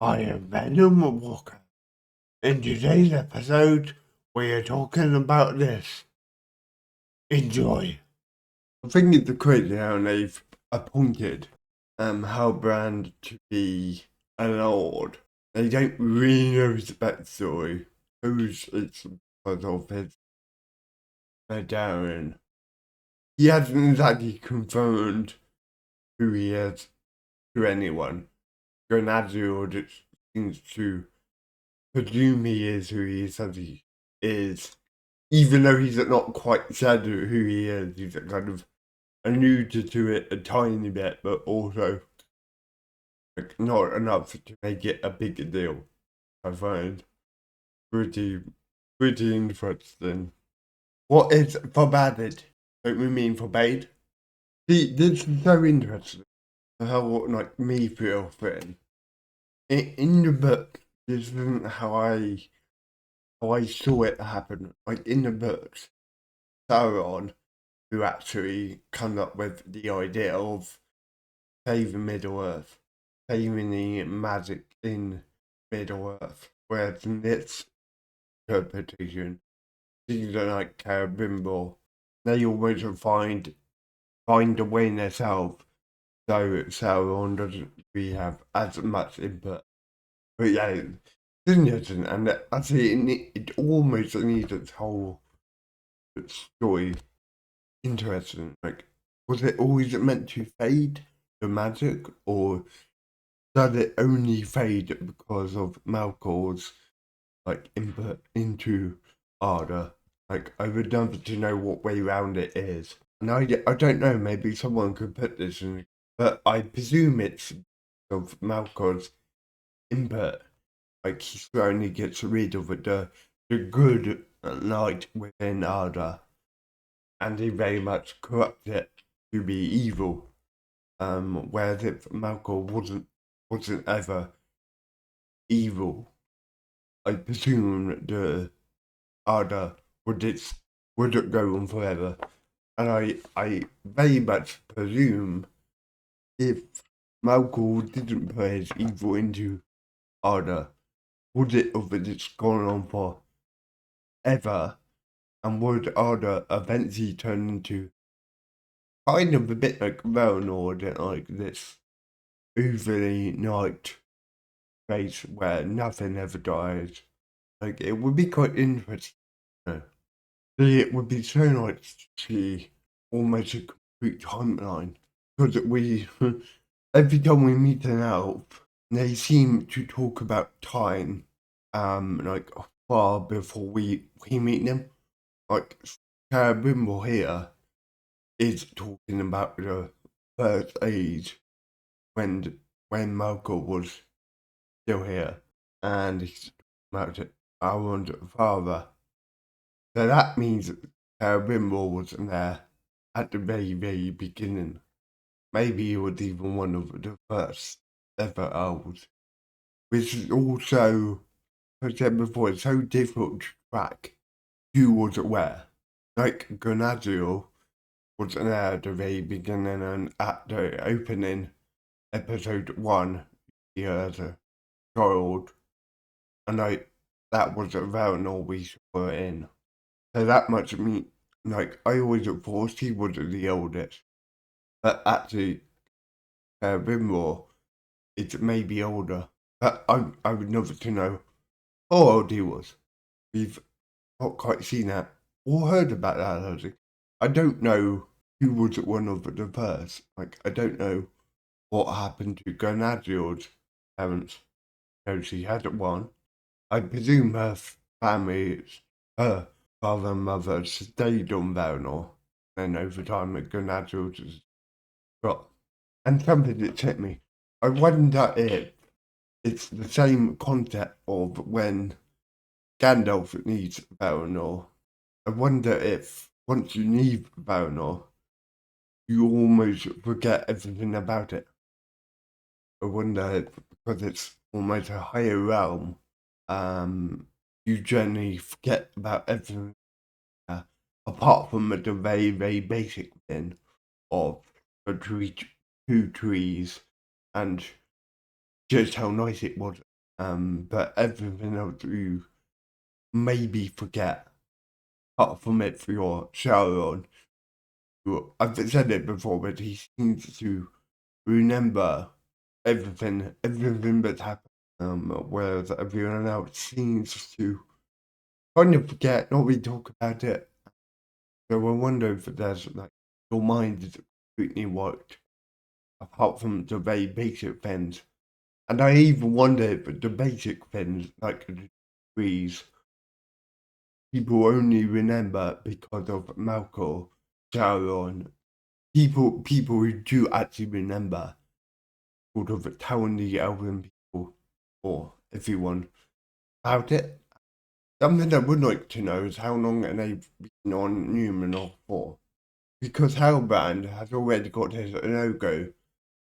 I am Venom Walker. In today's episode, we are talking about this. Enjoy. I think it's crazy how they've appointed Halbrand to be a lord. They don't really know his backstory. Who's it's because of his Darren. He hasn't exactly confirmed who he is to anyone. Grenadier just seems to presume he is who he says he is, even though he's not quite said who he is. He's kind of alluded to it a tiny bit, but also like, not enough to make it a big deal. I find pretty interesting. What is forbade? Don't we mean forbade? See, this is so interesting. How like me feel fitting. In the book, this isn't how I saw it happen. Like in the books, Sauron, who actually comes up with the idea of saving Middle Earth, saving the magic in Middle Earth. Whereas in this interpretation, things like Celebrimbor, they almost find a way in themselves, so Sauron doesn't really have as much input. But yeah, it's interesting, and I see it almost needs its whole story interesting. Like, was it always meant to fade the magic, or does it only fade because of Malcolm's like input into Arda? Like, I would love to know what way round it is. And I don't know. Maybe someone could put this in, but I presume it's of Malcolm's input. Like, he slowly gets rid of the good light within Arda, and he very much corrupts it to be evil. Whereas if Malcolm wasn't ever evil, I presume the Arda would go on forever. And I very much presume if Malcolm didn't put his evil into Arda, would it have just gone on forever? And would Arda eventually turn into kind of a bit like Velnord, like this overly night place where nothing ever dies? Like, it would be quite interesting. It would be so nice to see almost a complete timeline. Because we, every time we meet an elf, they seem to talk about time, like far before we meet them. Like, Celebrimbor here is talking about the first age when Malcolm was still here, and he's talking about our father. So that means Celebrimbor wasn't there at the very beginning. Maybe he was even one of the first ever elves, which is also, as I said before, it's so difficult to track who was where. Like Grenadier wasn't there at the very beginning, and at the opening episode 1, he as a child, and that was a Valinor we saw it in. So that much mean, like, I always thought he was the oldest, but actually, Rimroar is maybe older. But I would love to know how old he was. We've not quite seen that or heard about that, I think. I don't know who was one of the first. Like, I don't know what happened to Grenadier's parents. No, she had one. I presume her family, her father and mother stayed on Valinor, and over time Grenadier just got. And something that hit me. I wonder if it's the same concept of when Gandalf needs Valinor. I wonder if once you leave Valinor, you almost forget everything about it. I wonder if because it's almost a higher realm, you generally forget about everything apart from the very basic thing of the two trees and just how nice it was. But everything else you maybe forget, apart from it for your shower on. I've said it before, but he seems to remember everything that's happened. Whereas everyone else seems to kind of forget, not really talk about it. So I wonder if there's like your mind is completely wiped, apart from the very basic things. And I even wonder if the basic things, like the degrees, people only remember because of Malcolm, Sharon, people who do actually remember, sort of telling the elven people or everyone about it. Something I would like to know is how long they've been on Numenor for. Because Hellbrand has already got his logo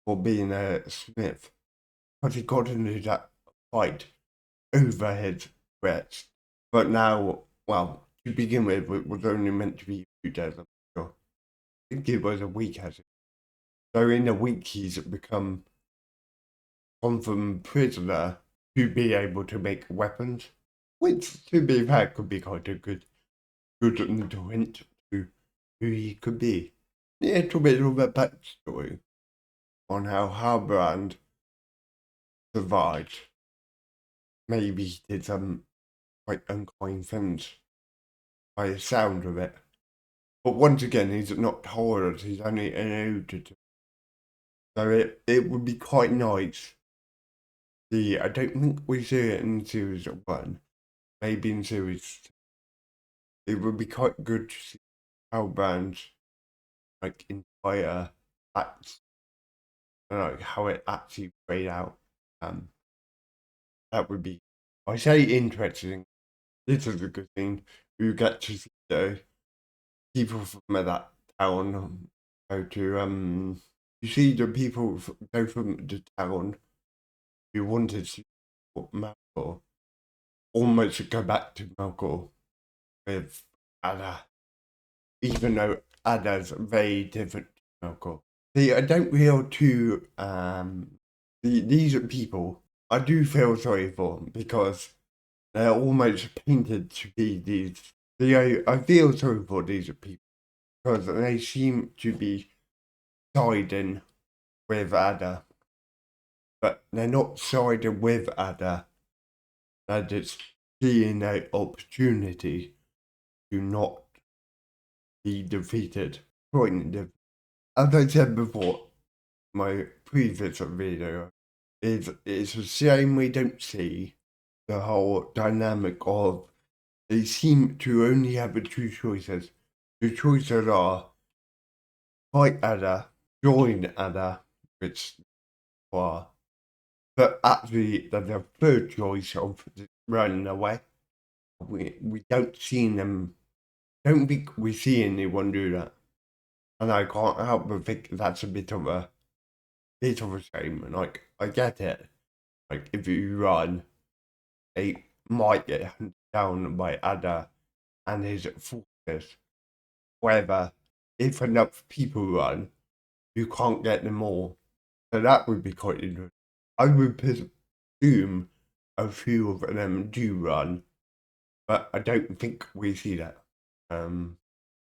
for being a smith. Because he got into that fight over his threats. But now, well, to begin with, it was only meant to be 2 days. I'm sure. I think it was a week, has it? So in a week, he's become gone from prisoner to be able to make weapons, which, to be fair, could be quite a good little hint to who he could be. A little bit of a backstory on how Halbrand survived. Maybe he did some quite unkind things by the sound of it. But once again, he's not told us, he's only alluded to. So it would be quite nice. I don't think we see it in series 1, maybe in series 2. It would be quite good to see how bands like entire acts and like how it actually played out. Um, that would be, I say, interesting. This is a good thing. You get to see the people from that town go to you see the people go from the town who wanted to support Malcolm almost go back to Malcolm with Ada, even though Ada's very different to Malcolm. See, I don't feel too these are people I do feel sorry for them because they're almost painted to be these. I feel sorry for these people because they seem to be siding with Ada, but they're not siding with Ada. They're just seeing an opportunity to not be defeated. As I said before, my previous video is it's a shame we don't see the whole dynamic of they seem to only have the two choices. The choices are fight Ada, join Ada, which are, but actually there's a third choice of running away. We don't see them. Don't think we see anyone do that, and I can't help but think that's a bit of a shame. And like I get it. Like if you run, they might get hunted down by Ada and his forces. However, if enough people run, you can't get them all. So that would be quite interesting. I would presume a few of them do run, but I don't think we see that. So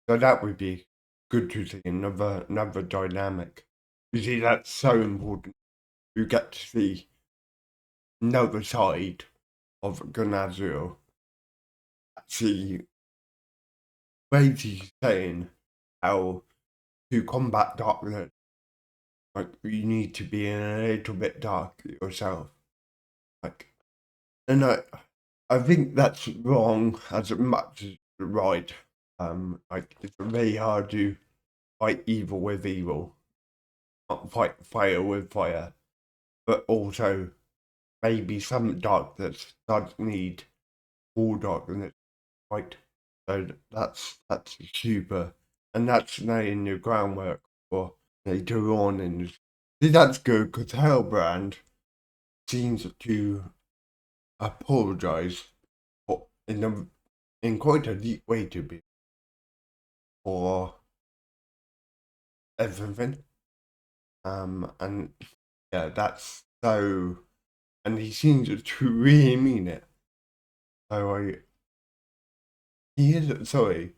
that would be good to see another dynamic. You see, that's so important. You get to see another side of Gunazio. See, basically saying how to combat darkness, like you need to be in a little bit dark yourself. Like, and I think that's wrong as much as right. Like it's very hard to fight evil with evil, not fight fire with fire, but also maybe some darkness does need all darkness, right? So that's super, and that's laying the groundwork for later on. And see, that's good because Hellbrand seems to apologise for in quite a deep way to be for everything. And yeah, that's so. and he seems to really mean it. So he is sorry.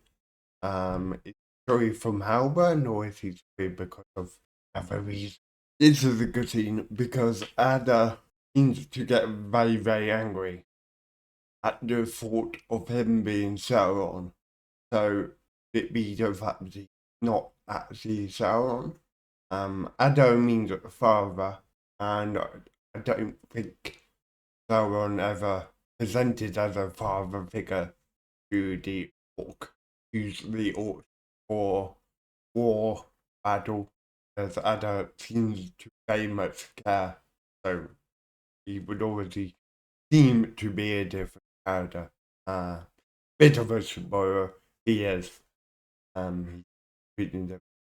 Is sorry from Halburn, or is he sorry because of other reason? This is a good scene because Ada seems to get very, very angry at the thought of him being Sauron. So it be the fact that he's not actually Sauron. Ada means father, and I don't think Sauron ever presented as a father figure to the orc, who's the orc for war battle, as Ada seems to very much care. So he would already seem to be a different character. Bit of a spoiler, he is.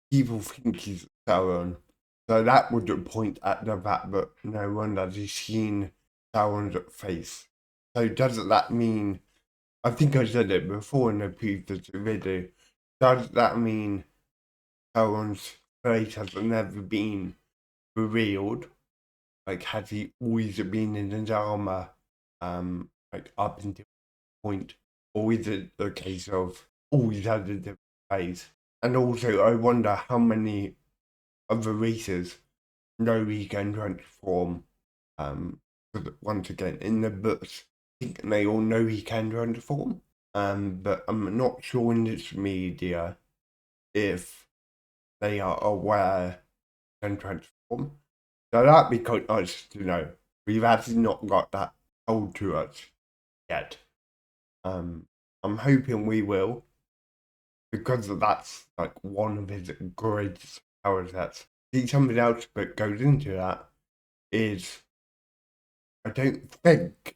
People think he's Sauron. So that would point at the fact that no one has seen Sauron's face. So does that mean, I think I said it before in the previous video, does that mean Sauron's face has never been revealed? Like, has he always been in his armor, like up until point? Or is it a case of always had a different face? And also, I wonder how many other races know he can transform. Once again, in the books, I think they all know he can transform. But I'm not sure in this media if they are aware he can transform. So that'd be quite nice to know. We've actually not got that told to us yet. I'm hoping we will, because that's like one of his greatest power sets. See, something else that goes into that is I don't think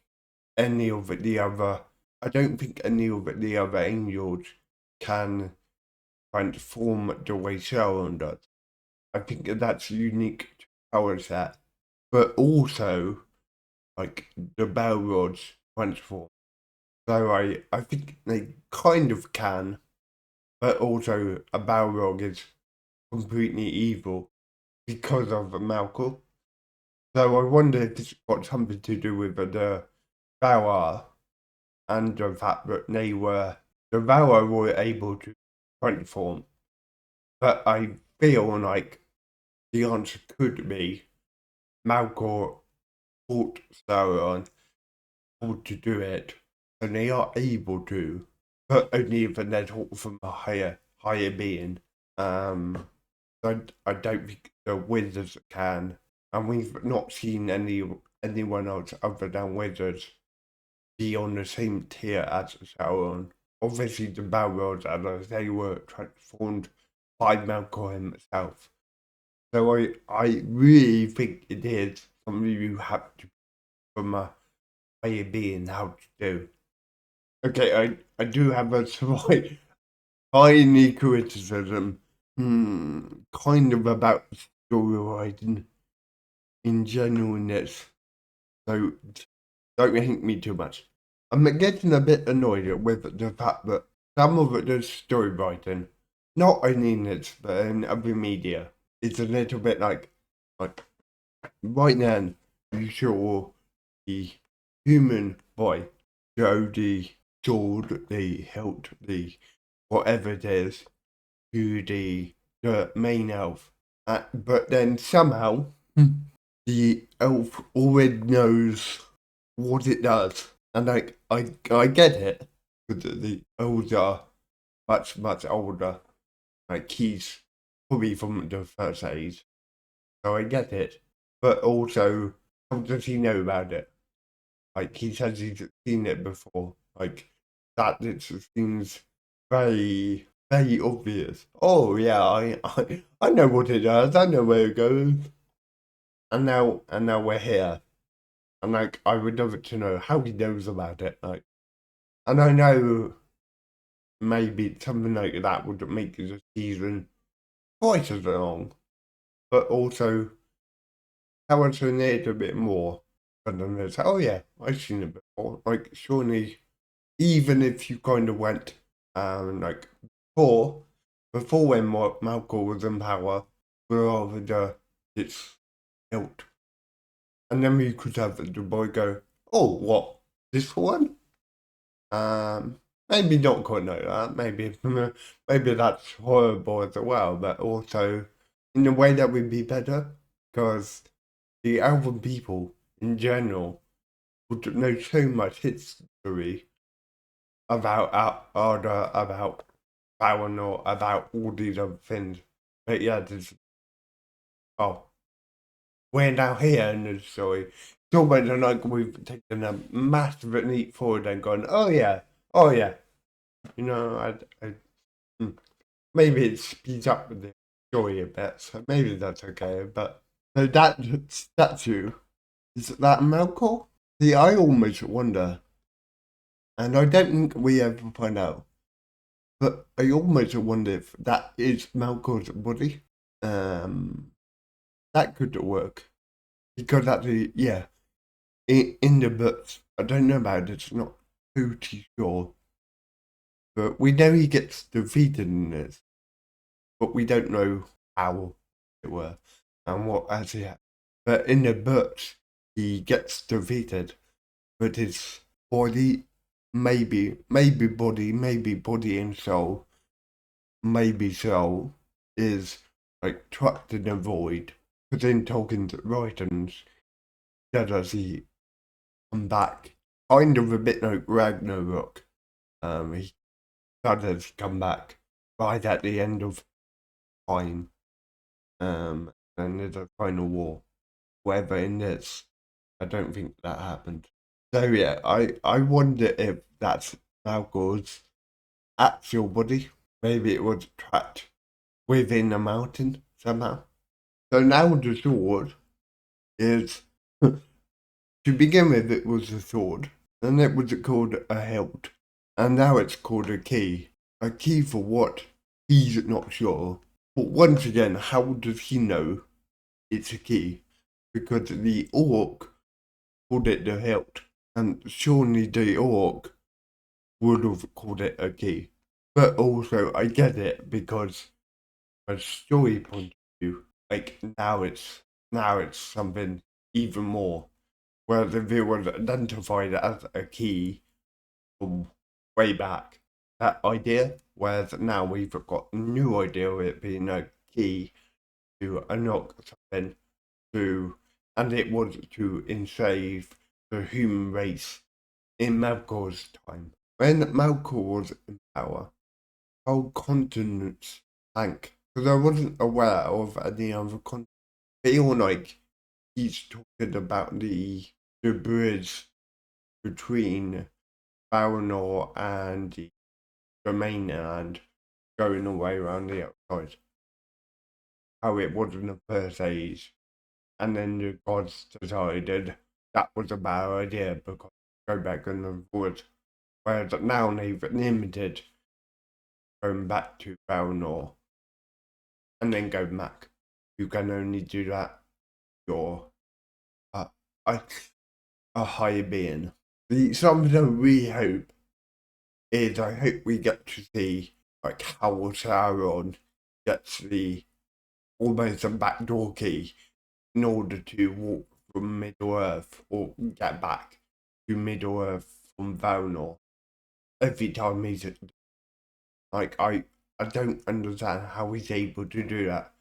any of the other I don't think any of the other angels can transform the way Sharon does. I think that's unique to power set. But also like the Balrogs transform. So I think they kind of can, but also a Balrog is completely evil because of Malcolm. So I wonder if this got something to do with the Valar and the fact that the Valar were able to transform. But I feel like the answer could be Malcolm taught Sauron how to do it, and they are able to, but only if they're taught from a higher being. I don't think the wizards can, and we've not seen anyone else other than wizards be on the same tier as Sauron. Obviously, the Balrogs, as they were transformed by Malcolm himself. So I really think it is something you have to from a higher being how to do. Okay, I do have a slight tiny criticism, kind of about story writing in general in this. So don't hate me too much. I'm getting a bit annoyed with the fact that some of the story writing, not only in this but in other media, it's a little bit like right now you saw the human boy show the sword, the hilt, the whatever it is to the main elf. But then somehow the elf already knows what it does. And I get it. Because the elves are much older. Like he's probably from the first age. So I get it. But also, how does he know about it? Like he says he's seen it before. Like that it seems very very obvious. Oh yeah, I know what it does. I know where it goes. And now we're here. And like I would love to know how he knows about it. Like, and I know maybe something like that would make the season twice as long, but also tell us in it a bit more. And then it's oh yeah, I've seen it before. Like surely, even if you kind of went like before when Malcolm was in power, rather the its hilt And then we could have the boy go, "Oh, what? This one?" Maybe not quite like that. Maybe maybe that's horrible as well, but also in a way that would be better because the elven people in general would know so much history about Arda, about Baranor, about all these other things. But yeah, there's, oh, we're now here in the story. It's almost like we've taken a massive leap forward and gone, oh yeah. You know, hmm, maybe it speeds up the story a bit, so maybe that's okay. But so that statue, is that Melkor? See, I almost wonder, and I don't think we ever find out, but I almost wonder if that is Melkor's body. Um, that could work because actually, yeah, in the books, I don't know about it. It's not totally sure, but we know he gets defeated in this, but we don't know how it were and what actually happened. But in the books, he gets defeated, but his body, maybe body and soul, maybe soul, is like trapped in a void. Because in Tolkien's writings, does he come back? Kind of a bit like Ragnarok. He does come back right at the end of time. And there's a final war. Whatever in this, I don't think that happened. So yeah, I wonder if that's Malcolm's actual body. Maybe it was trapped within a mountain somehow. So now the sword is, to begin with, it was a sword, and it was called a hilt, and now it's called a key. A key for what? He's not sure. But once again, how does he know it's a key? Because the orc called it the hilt, and surely the orc would have called it a key. But also, I get it because a story point of view, like now it's something even more. Whereas if it was identified as a key from way back, that idea. Whereas now we've got a new idea of it being a key to unlock something to, and it was to enslave the human race in Melkor's time. When Melkor was in power, whole continents sank because I wasn't aware of any other continent. Feel like he's talking about the bridge between Baranor and the mainland going away around the outside. How it was in the first age, and then the gods decided that was a bad idea because go back in the woods. Whereas now they've limited going back to Baranor and then go back. You can only do that if you're a, a, a higher being. Something we hope is I hope we get to see like how Sauron gets the almost a backdoor key in order to walk from Middle Earth or get back to Middle Earth from Valinor. Every time he's like I don't understand how he's able to do that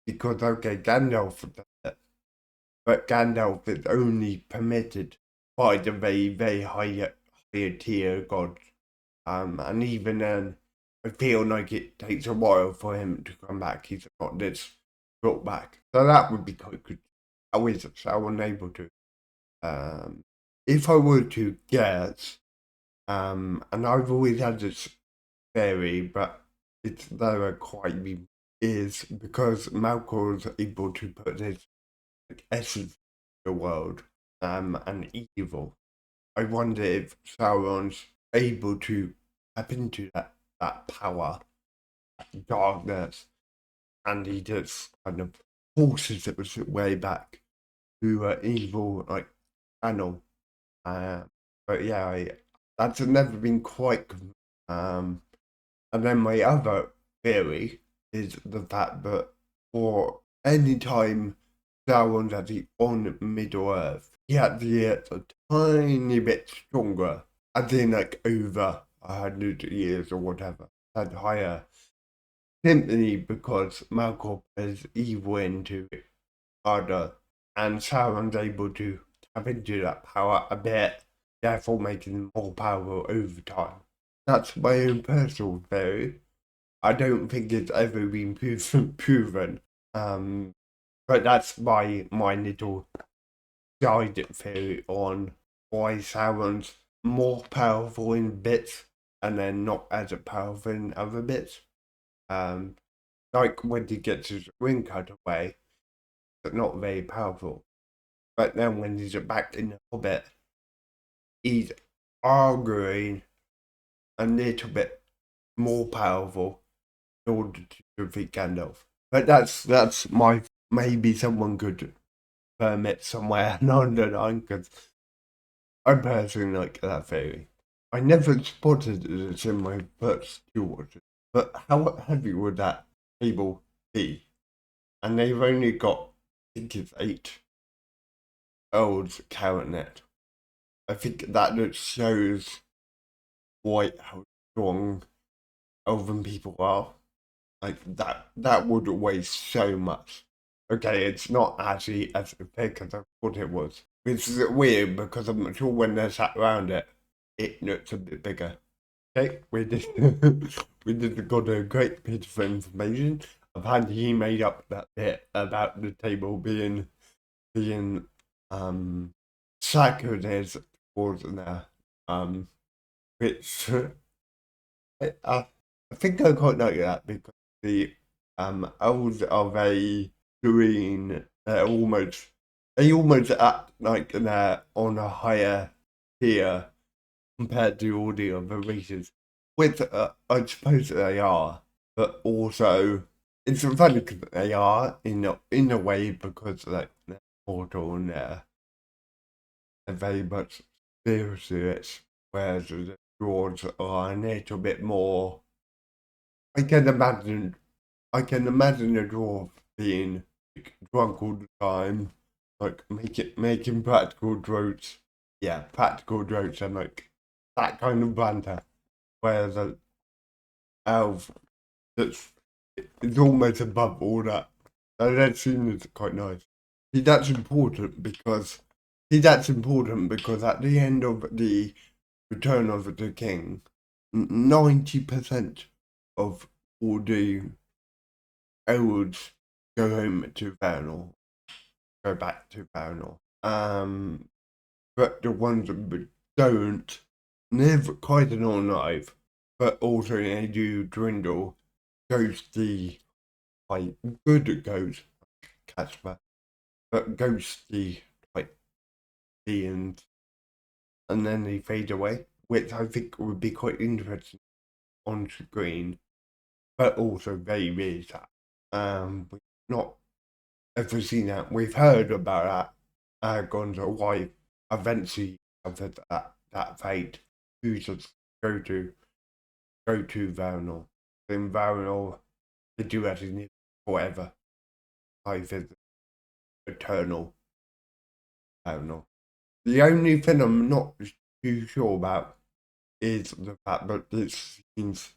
because okay Gandalf does it, but Gandalf is only permitted by the very higher tier gods. And even then, I feel like it takes a while for him to come back. He's got this brought back, so that would be quite good. How is Sauron able to? Um, if I were to guess, and I've always had this theory, but it's never quite been is because Malcolm is able to put his like, essence in the world, and evil. I wonder if Sauron's able to tap into that power, that darkness, and he just kind of forces it way back to evil like channel. Uh, but yeah, that's never been quite. Um, and then my other theory is the fact that for any time Sauron's actually on Middle Earth. He actually gets a tiny bit stronger, as in like over 100 years or whatever, and higher, simply because Malcolm is evil into it harder, and Sauron's able to tap into that power a bit, therefore making him more powerful over time. That's my own personal theory. I don't think it's ever been proven. Um, but that's my little guided theory on why Sauron's more powerful in bits and then not as powerful in other bits. Um, like when he gets his ring cut away, it's not very powerful. But then when he's back in the Hobbit, he's arguing a little bit more powerful in order to defeat Gandalf. But that's my maybe someone could permit somewhere along the line because I personally like that theory. I never spotted this in my first two watches, but how heavy would that table be? And they've only got, I think it's 8 elves carrying it. I think that just shows how strong elven people are. Like that would weigh so much. Okay, it's not actually as big as I thought it was. Which is weird because I'm sure when they're sat around it, it looks a bit bigger. Okay, we just we just got a great bit of information. Apparently he made up that bit about the table being sacred towards there. Which I think I quite like that because the elves are very green. They almost act like they're on a higher tier compared to all the other races, which I suppose they are, but also it's funny because they are in a way because like they're mortal and they're very much spirits, whereas the dwarves are a little bit more. I can imagine. I can imagine a dwarf being like, drunk all the time, like making practical jokes. Yeah, practical jokes and like that kind of banter. Whereas an elf that's it's almost above all that. And that seems quite nice. See, that's important because at the end of the Return of the King, 90% of all the elves go home to Valinor, go back to Valinor. But the ones that don't live quite an long life, but also they do dwindle. Goes the like good goes Casper, but ghosty like the and then they fade away, which I think would be quite interesting on screen, but also very very sad. We've not ever seen that. We've heard about that. Aragorn's wife eventually suffered that fate. Who just go to Valinor. In Valinor, they do actually need forever. Life is eternal. Valinor. The only thing I'm not too sure about is the fact that this seems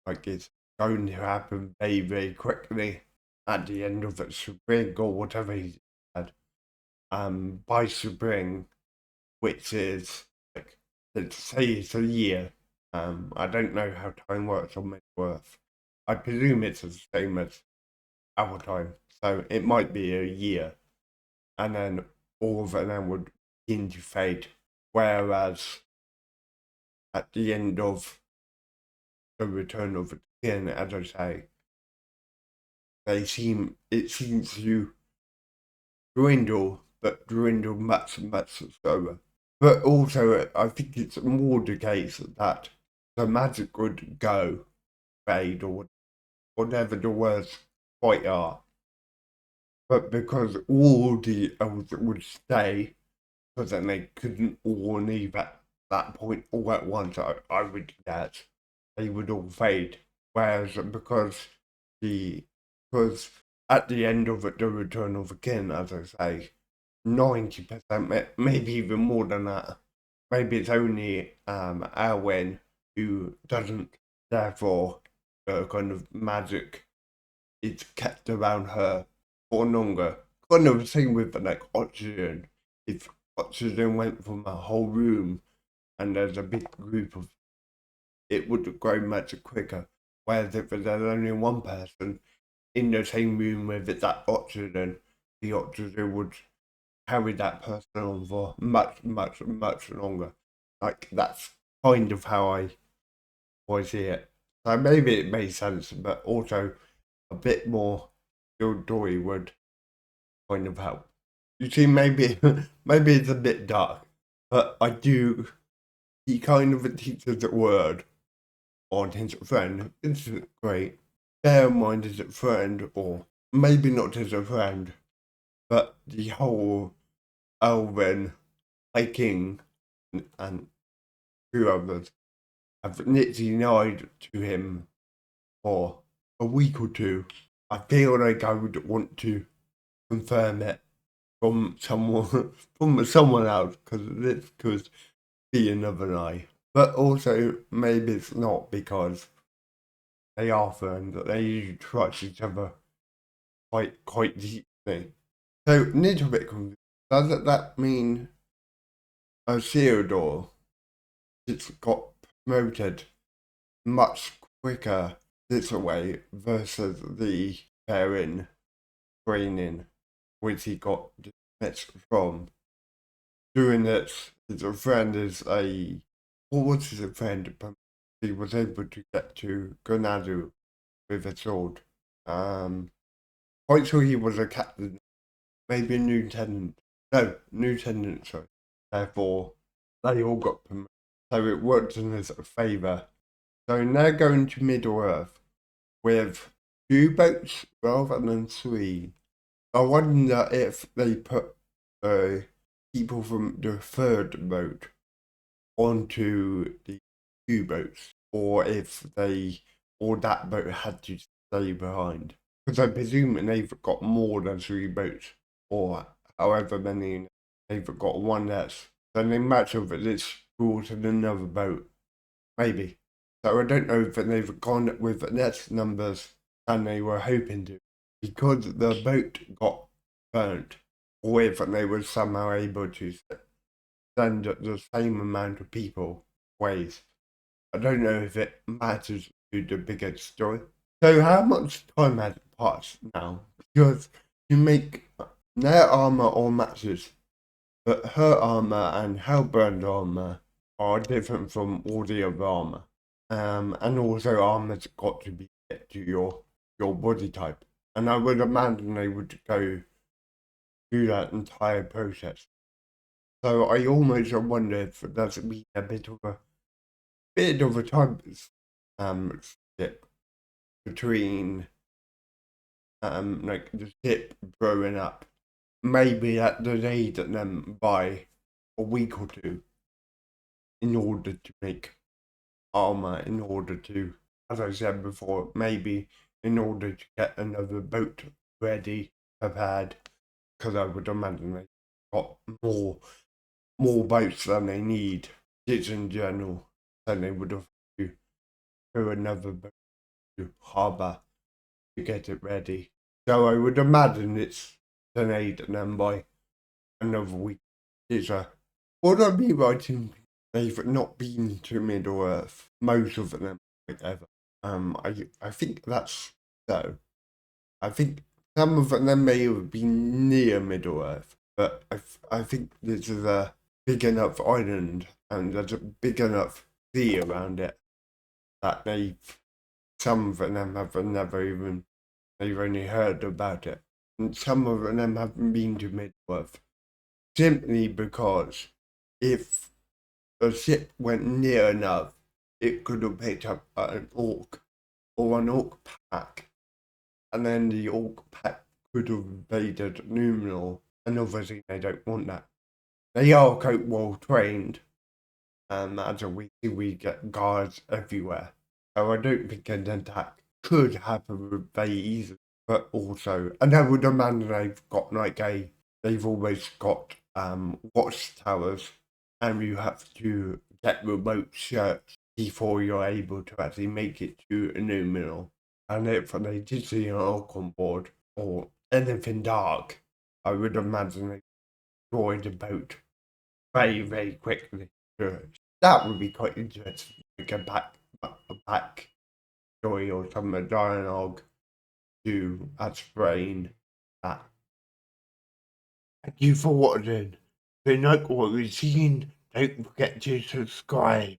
like it's going to happen very, very quickly at the end of the spring or whatever he said. By spring, which is like let's say it's a year. I don't know how time works on Middle Earth. I presume it's the same as our time, so it might be a year, and then all of them would begin to fade. Whereas at the end of the Return of the King, as I say, it seems to dwindle, but dwindle much, much slower. But also, I think it's more the case that the magic would go, fade, or whatever the words quite are. But because all the elves would stay, because then they couldn't all leave at that point all at once, I would guess they would all fade. Whereas because the because at the end of it, the return of the king, as I say, 90%, maybe even more than that. Maybe it's only Arwen who doesn't, therefore, kind of magic is kept around her for longer. Kind of the same with like oxygen. If oxygen went from a whole room and there's a big group of, it would grow much quicker. Whereas if there's only one person in the same room with that oxygen, the oxygen would carry that person on for much longer. Like that's kind of how I see it. So maybe it makes sense, but also a bit more story would kind of help. You see, maybe maybe it's a bit dark, but I do. He kind of teaches a word on his friend. It's great. Bear in mind, is a friend, or maybe not as a friend, but the whole Elven hiking and two others have literally lied to him for a week or two. I feel like I would want to confirm it from someone from someone else because this could be another lie. But also maybe it's not because they are friends that they usually trust each other quite deeply. So little bit confused. Does that mean Theodore it's got promoted much quicker this way versus the Baron training which he got dismissed from? Doing this, his friend is a what was his friend? But he was able to get to Gonadu with a sword. Quite sure he was a captain, maybe a lieutenant. No, lieutenant, sorry. Therefore, they all got promoted. So it worked in his favour. So now going to Middle Earth with 2 boats rather than 3. I wonder if they put people from the third boat onto the 2 boats, or if they or that boat had to stay behind. Because I presume they've got more than 3 boats, or however many they've got one less. Then they match over this brought in another boat, maybe. So I don't know if they've gone with less numbers than they were hoping to, because the boat got burnt, or if they were somehow able to send the same amount of people ways. I don't know if it matters to the bigger story. So how much time has passed now? Because you make their armor all matches, but her armor and Hellburn's armor are different from all the other armor. And also armor's got to be fit to your body type. And I would imagine they would go through that entire process. So I almost wonder if there's been a bit of a time skip between like the ship growing up. Maybe that delayed them by a week or two in order to make armor, in order to, as I said before, maybe in order to get another boat ready, prepared, because I would imagine they got more boats than they need, just in general, than they would have to do another boat to harbour to get it ready. So I would imagine it's delayed them by another week. Would I be right in they've not been to Middle Earth? Most of them, like ever. I think that's so. I think some of them may have been near Middle Earth, but I think this is a big enough island and there's a big enough sea around it that some of them have never even, they've only heard about it. And some of them haven't been to Middle Earth simply because if the ship went near enough, it could have picked up an orc or an orc pack, and then the orc pack could have invaded Numenor, and obviously they don't want that. They are quite well trained, and as we see, we get guards everywhere. So I don't think an attack could happen very easily. but also, and I would imagine they've always got watchtowers, and you have to get remote search before you're able to actually make it to a numeral. And if they did see an orc on board or anything dark, I would imagine they destroyed the boat very, very quickly. So that would be quite interesting. Like a back story or some dialogue to explain that. Thank you for watching. If you like what you've seen, don't forget to subscribe.